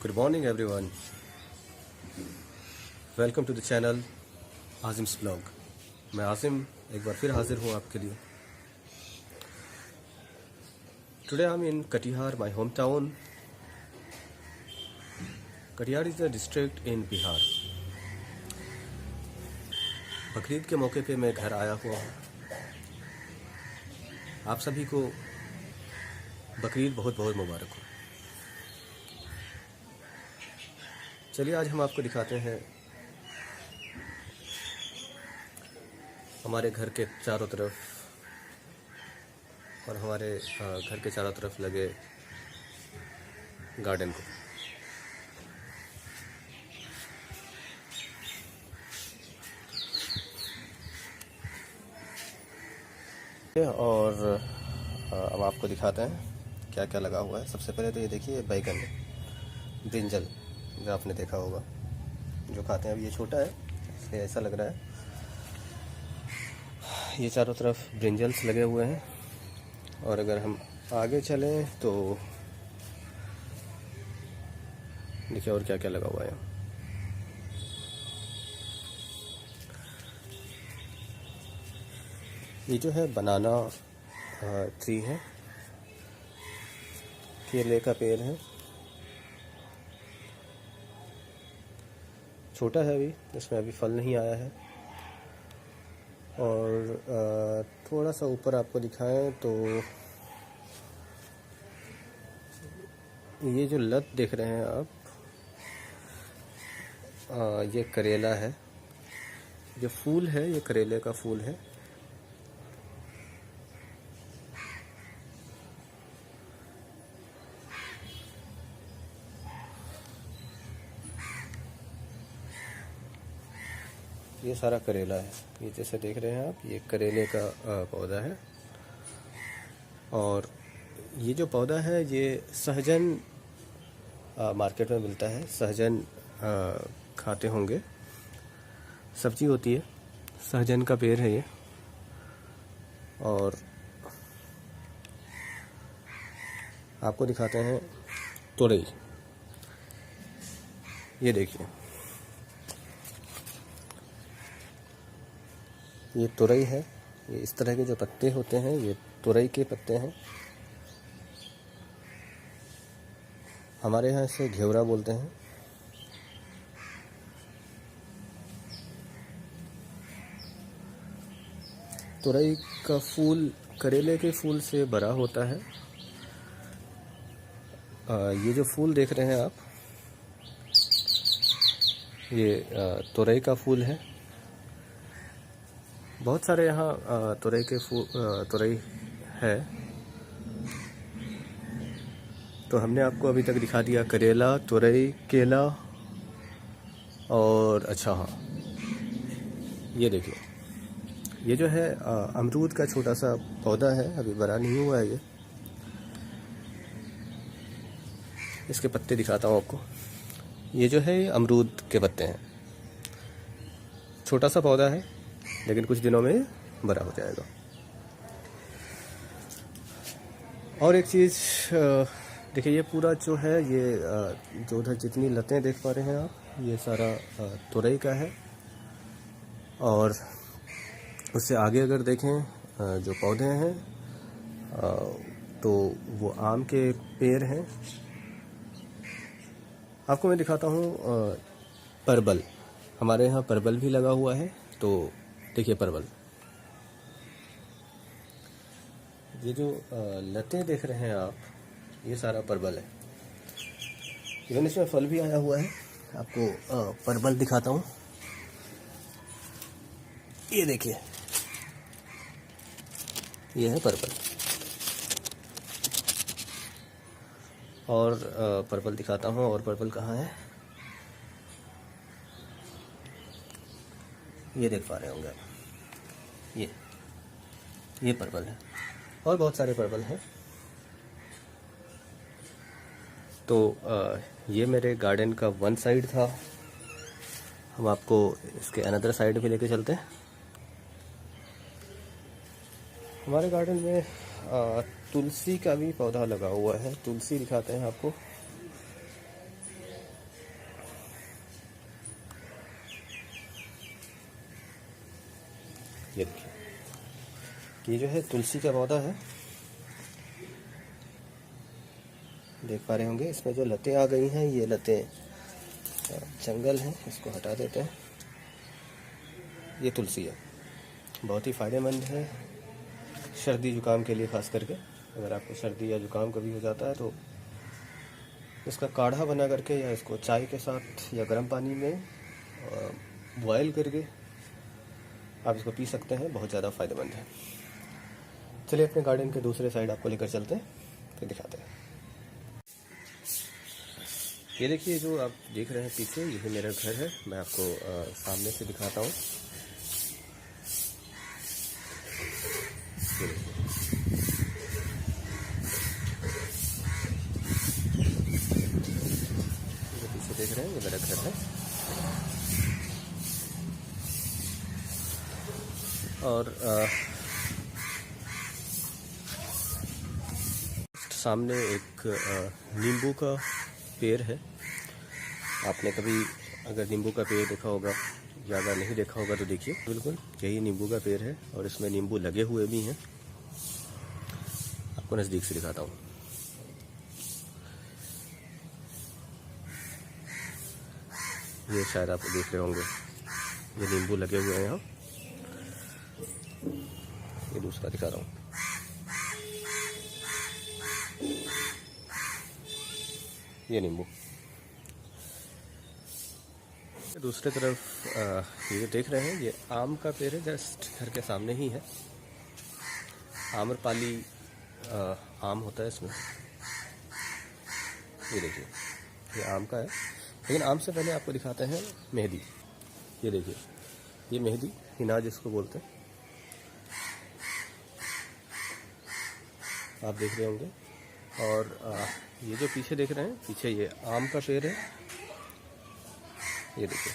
Good morning everyone. Welcome to the channel Azim's blog. मैं आजिम एक बार फिर हाजिर हूँ आपके लिए। Today I'm in Katihar, my hometown. Katihar is a district in Bihar. Bakrid के मौके पे मैं घर आया हुआ हूँ। आप सभी को बकरीद बहुत बहुत मुबारक हो। चलिए आज हम आपको दिखाते हैं हमारे घर के चारों तरफ और हमारे घर के चारों तरफ लगे गार्डन को। और अब आपको दिखाते हैं क्या क्या लगा हुआ है। सबसे पहले तो ये देखिए बैगन ब्रिंजल जो आपने देखा होगा, जो खाते हैं। अब ये छोटा है इसलिए ऐसा लग रहा है। ये चारों तरफ ब्रिंजल्स लगे हुए हैं। और अगर हम आगे चलें तो देखिए और क्या क्या लगा हुआ है। ये जो है बनाना ट्री है, केले का पेड़ है। छोटा है अभी, इसमें अभी फल नहीं आया है। और थोड़ा सा ऊपर आपको दिखाएं तो ये जो लत देख रहे हैं आप, ये करेला है। जो फूल है ये करेले का फूल है। ये सारा करेला है। ये जैसे देख रहे हैं आप, ये करेले का पौधा है। और ये जो पौधा है ये सहजन मार्केट में मिलता है। सहजन खाते होंगे, सब्जी होती है। सहजन का पेड़ है ये। और आपको दिखाते हैं तुरई। ये देखिए, ये तुरई है। ये इस तरह के जो पत्ते होते हैं ये तुरई के पत्ते हैं। हमारे यहाँ इसे घेवड़ा बोलते हैं। तुरई का फूल करेले के फूल से बड़ा होता है। ये जो फूल देख रहे हैं आप, ये तुरई का फूल है। बहुत सारे यहाँ तुरई के फूल तुरई है। तो हमने आपको अभी तक दिखा दिया करेला, तुरई, केला और अच्छा हाँ, ये देखिए, ये जो है अमरूद का छोटा सा पौधा है, अभी बड़ा नहीं हुआ है ये। इसके पत्ते दिखाता हूँ आपको। ये जो है अमरूद के पत्ते हैं। छोटा सा पौधा है लेकिन कुछ दिनों में बड़ा हो जाएगा। और एक चीज़ देखिए, ये पूरा जो है ये जो उधर जितनी लतें देख पा रहे हैं आप, ये सारा तुरई का है। और उससे आगे अगर देखें जो पौधे हैं तो वो आम के पेड़ हैं। आपको मैं दिखाता हूँ परवल। हमारे यहाँ परवल भी लगा हुआ है। तो देखिए परवल, ये जो लतें देख रहे हैं आप, ये सारा परवल है। इवन इसमें फल भी आया हुआ है। आपको परवल दिखाता हूँ। ये देखिए, ये है परवल। और परवल दिखाता हूँ। और परवल कहाँ है, ये देख पा रहे होंगे आप। ये परवल है। और बहुत सारे परवल हैं। तो ये मेरे गार्डन का वन साइड था। हम आपको इसके अनदर साइड भी लेके चलते हैं। हमारे गार्डन में तुलसी का भी पौधा लगा हुआ है। तुलसी दिखाते हैं आपको। ये देखिए, ये जो है तुलसी का पौधा है, देख पा रहे होंगे। इसमें जो लतें आ गई हैं, ये लतें जंगल हैं, इसको हटा देते हैं। ये तुलसी है, बहुत ही फ़ायदेमंद है सर्दी जुकाम के लिए, ख़ास करके अगर आपको सर्दी या जुकाम कभी हो जाता है तो इसका काढ़ा बना करके या इसको चाय के साथ या गर्म पानी में बॉयल करके आप इसको पी सकते हैं, बहुत ज़्यादा फ़ायदेमंद है। चलिए अपने गार्डन के दूसरे साइड आपको लेकर चलते हैं, फिर दिखाते हैं। ये देखिए, जो आप देख रहे हैं पीछे, यही मेरा घर है। मैं आपको सामने से दिखाता हूँ। जो पीछे देख रहे हैं, ये मेरा घर है। और सामने एक नींबू का पेड़ है। आपने कभी अगर नींबू का पेड़ देखा होगा या अगर नहीं देखा होगा तो देखिए, बिल्कुल यही नींबू का पेड़ है और इसमें नींबू लगे हुए भी हैं। आपको नज़दीक से दिखाता हूँ। ये शायद आप देख रहे होंगे, ये नींबू लगे हुए हैं यहाँ। ये दूसरा दिखा रहा हूँ। ये नींबू। दूसरी तरफ ये जो देख रहे हैं, ये आम का पेड़ है, जस्ट घर के सामने ही है। आम्रपाली आम होता है इसमें। ये देखिए, ये आम का है। लेकिन आम से पहले आपको दिखाते हैं मेहंदी। ये देखिए, ये मेहंदी हिना जिसको बोलते हैं, आप देख रहे होंगे। और ये जो पीछे देख रहे हैं, पीछे ये आम का पेड़ है। ये देखिए,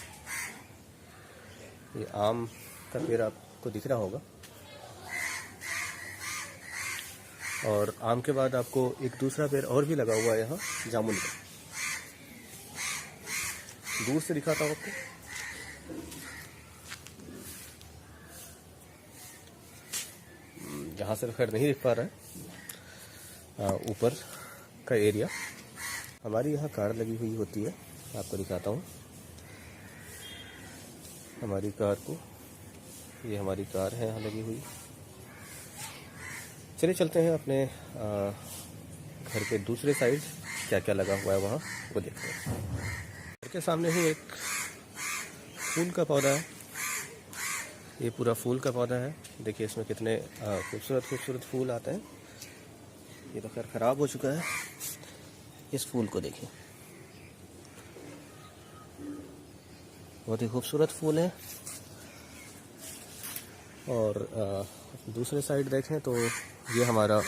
ये आम का पेड़ आपको दिख रहा होगा। और आम के बाद आपको एक दूसरा पेड़ और भी लगा हुआ है यहाँ, जामुन का। दूर से दिखाता हूँ आपको। यहाँ से तो खैर नहीं दिख पा रहा है, ऊपर का एरिया। हमारी यहाँ कार लगी हुई होती है, आपको दिखाता हूँ हमारी कार को। ये हमारी कार है यहाँ लगी हुई। चलिए चलते हैं अपने घर के दूसरे साइड, क्या क्या लगा हुआ है वहाँ वो देखते हैं। घर के सामने ही एक फूल का पौधा है। ये पूरा फूल का पौधा है। देखिए इसमें कितने खूबसूरत खूबसूरत फूल आते हैं। ये तो खैर ख़राब हो चुका है। इस फूल को देखिए, बहुत ही खूबसूरत फूल है। और दूसरे साइड देखें तो ये हमारा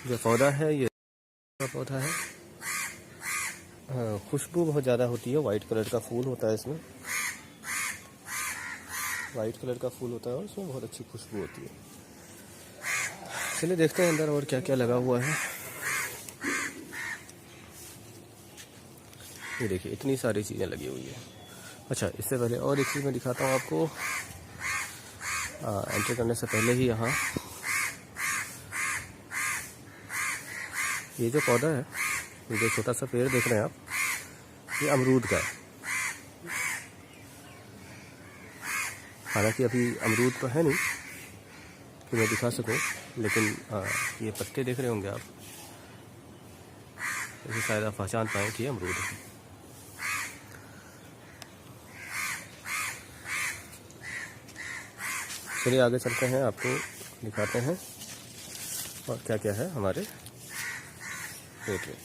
जो पौधा है, ये पौधा है। खुशबू बहुत ज़्यादा होती है। वाइट कलर का फूल होता है इसमें, वाइट कलर का फूल होता है और इसमें बहुत अच्छी खुशबू होती है। चलिए देखते हैं अंदर और क्या क्या लगा हुआ है। ये देखिए, इतनी सारी चीज़ें लगी हुई है। अच्छा, इससे पहले और एक चीज़ मैं दिखाता हूँ आपको। एंट्री करने से पहले ही यहाँ ये जो पौधा है, ये जो छोटा सा पेड़ देख रहे हैं आप, ये अमरूद का है। हालांकि अभी अमरूद तो है नहीं कि मैं दिखा सकूं, लेकिन ये पत्ते देख रहे होंगे आप, इसे शायद आप पहचान पाएँ कि ये अमरूद है। चलिए आगे चलते हैं, आपको दिखाते हैं और क्या क्या है हमारे पेट में।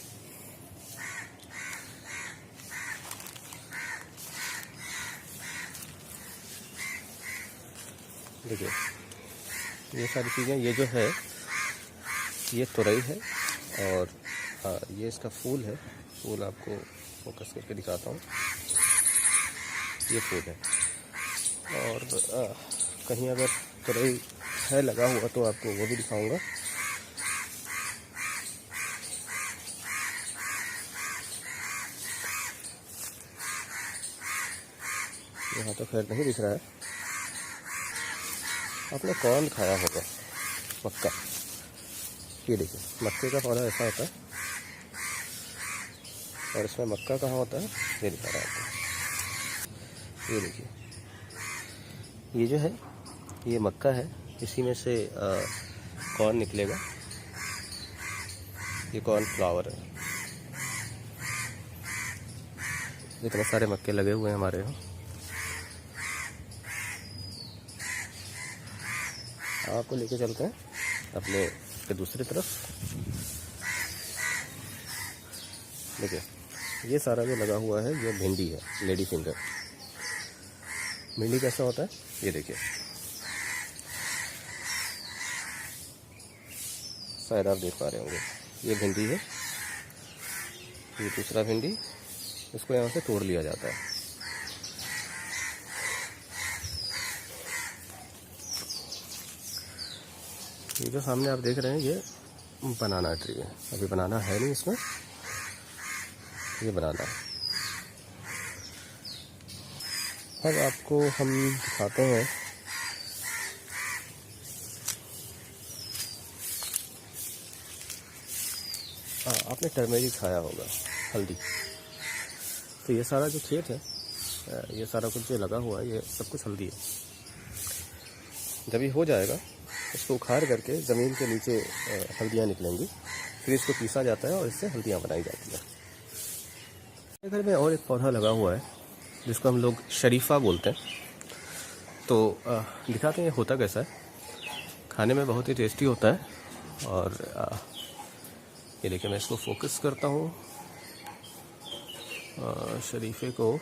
देखिए ये सारी चीज़ें, ये जो है ये तुरई है और ये इसका फूल है। फूल आपको फोकस करके दिखाता हूँ, ये फूल है। और कहीं अगर तुरई है लगा हुआ तो आपको वो भी दिखाऊंगा। यहाँ तो खैर नहीं दिख रहा है। आपने कौन खाया होगा, मक्का। ये देखिए मक्के का पौधा ऐसा होता है और इसमें मक्का कहाँ होता है ये दिखा रहा है आपको। ये देखिए ये जो है ये मक्का है, इसी में से कॉर्न निकलेगा। ये कॉर्न फ्लावर है। इतने सारे मक्के लगे हुए हैं हमारे यहाँ। आपको लेके चलते हैं अपने के दूसरी तरफ। देखिए ये सारा जो लगा हुआ है ये भिंडी है, लेडी फिंगर। भिंडी कैसा होता है ये देखिए, शायद आप देख पा रहे होंगे। ये भिंडी है, ये दूसरा भिंडी, इसको यहाँ से तोड़ लिया जाता है। ये जो सामने आप देख रहे हैं ये बनाना ट्री है। अभी बनाना है नहीं इसमें, ये बनाना है। अब आपको हम दिखाते हैं आपने टर्मेरिक खाया होगा, हल्दी। तो ये सारा जो खेत है, ये सारा कुछ जो लगा हुआ है ये सब कुछ हल्दी है। जब ये हो जाएगा इसको उखाड़ करके ज़मीन के नीचे हल्दियाँ निकलेंगी, फिर इसको पीसा जाता है और इससे हल्दियाँ बनाई जाती है। घर में और एक पौधा लगा हुआ है जिसको हम लोग शरीफा बोलते हैं। तो दिखाते हैं होता कैसा है। खाने में बहुत ही टेस्टी होता है। और ये देखिए मैं इसको फोकस करता हूँ। शरीफे को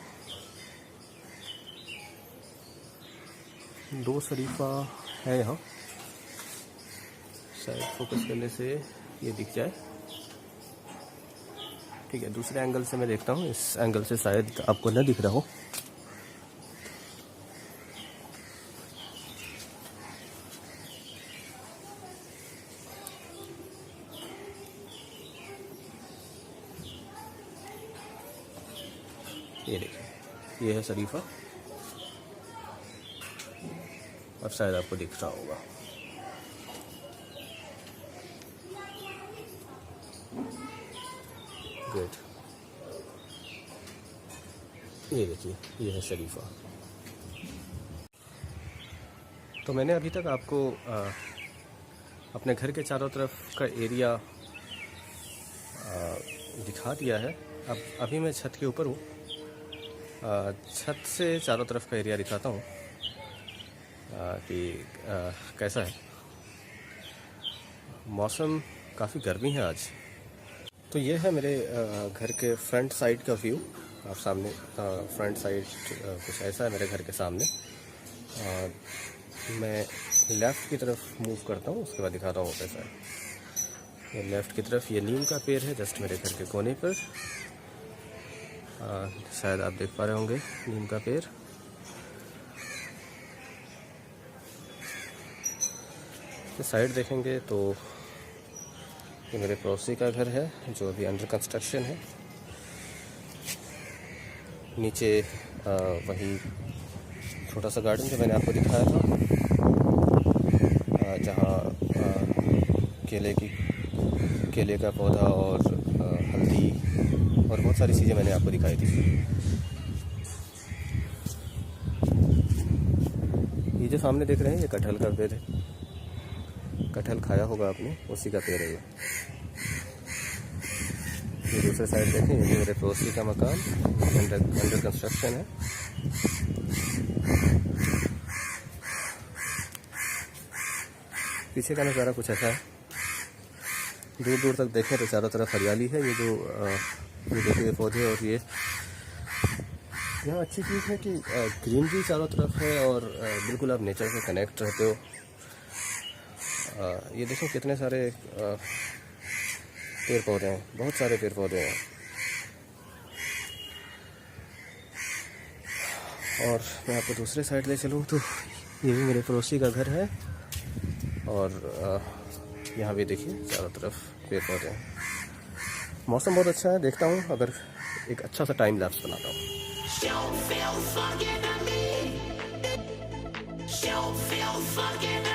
2 शरीफा है यहाँ, शायद फोकस करने से ये दिख जाए। ठीक है, दूसरे एंगल से मैं देखता हूँ, इस एंगल से शायद आपको न दिख रहा हो। ये देखिए ये है शरीफा, अब शायद आपको दिख रहा होगा। गुड, ये देखिए ये है शरीफा। तो मैंने अभी तक आपको अपने घर के चारों तरफ का एरिया दिखा दिया है। अब अभी मैं छत के ऊपर हूँ। छत से चारों तरफ का एरिया दिखाता हूँ कि कैसा है। मौसम काफ़ी गर्मी है आज। तो ये है मेरे घर के फ्रंट साइड का व्यू। आप सामने फ्रंट साइड कुछ ऐसा है मेरे घर के सामने। मैं लेफ़्ट की तरफ मूव करता हूँ, उसके बाद दिखाता हूँ कैसा है। ये लेफ़्ट की तरफ ये नीम का पेड़ है जस्ट मेरे घर के कोने पर। शायद आप देख पा रहे होंगे नीम का पेड़। तो साइड देखेंगे तो ये मेरे पड़ोसी का घर है जो अभी अंडर कंस्ट्रक्शन है। नीचे वही छोटा सा गार्डन जो मैंने आपको दिखाया था, जहाँ केले का पौधा और हल्दी और बहुत सारी चीज़ें मैंने आपको दिखाई थी। ये जो सामने देख रहे हैं ये कटहल का पेड़ है। कटहल खाया होगा आपने, उसी का पेड़ है ये। दूसरे साइड देखें, ये मेरे पड़ोसी का मकान अंडर कंस्ट्रक्शन है। पीछे का नज़ारा कुछ ऐसा है। दूर दूर तक देखें तो चारों तरफ हरियाली है। ये जो ये देखिए पौधे और ये यहाँ अच्छी चीज़ है कि ग्रीनरी चारों तरफ है और बिल्कुल आप नेचर से कनेक्ट रहते हो। ये देखो कितने सारे पेड़ पौधे हैं, बहुत सारे पेड़ पौधे हैं। और मैं आपको दूसरे साइड ले चलूँ तो ये भी मेरे पड़ोसी का घर है और यहाँ भी देखिए चारों तरफ पेड़ पौधे हैं। मौसम बहुत अच्छा है। देखता हूँ अगर एक अच्छा सा टाइम लैप्स बनाता हूँ। you feel fucking